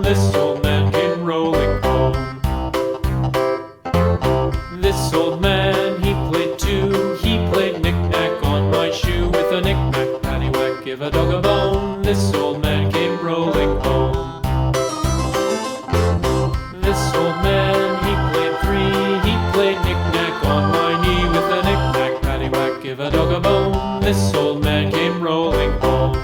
this old man came rolling home. This old man, he played too. He played knick-knack on my shoe. With a knick-knack, paddywhack, give a dog a bone. This old man came rolling home. This old man, he played three. He played knick-knack on my knee. With a knick-knack, paddywhack, give a dog a bone. This old man came rolling home.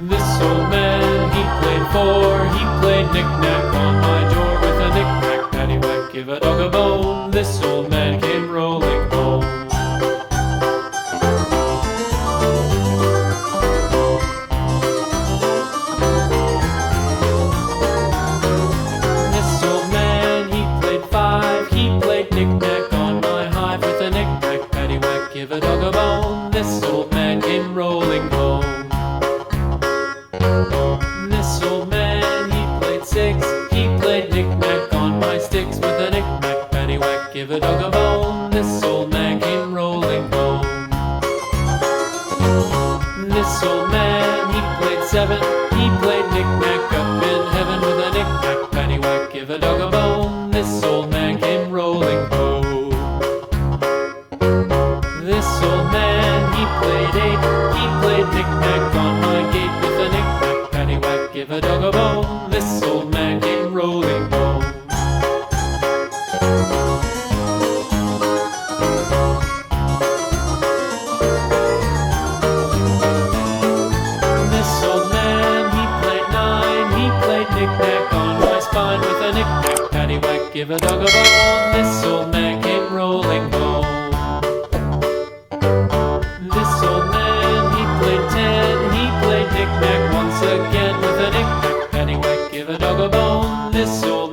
This old man, he played four. He played knick-knack on my door. With a knick-knack, paddywhack, give a dog a bone. This old man came rolling home. This old man, he played five. He played knick-knack on my hive. With a knick-knack, paddywhack, give a dog a bone. This old man came rolling home. This old man, he played six. He played knick-knack on my sticks. With a knick-knack, paddywhack, give a dog a bone. This old man came rolling home. This old man, he played seven. He played knick-knack up in heaven. With a knick-knack, paddywhack, give a dog a bone. This old man came rolling home. This old man, he played eight. He played knick-knack on my gate. With a knick-knack, paddywhack, give a dog a bone. This old man came rolling home. This old man, he played nine. He played knick-knack on my spine. With a knick-knack, paddywhack, give a dog a bone. This old man came rolling home. This old man, he played ten. He played knick-knack once again. With a knick-knack, paddywhack, give a dog a bone. This old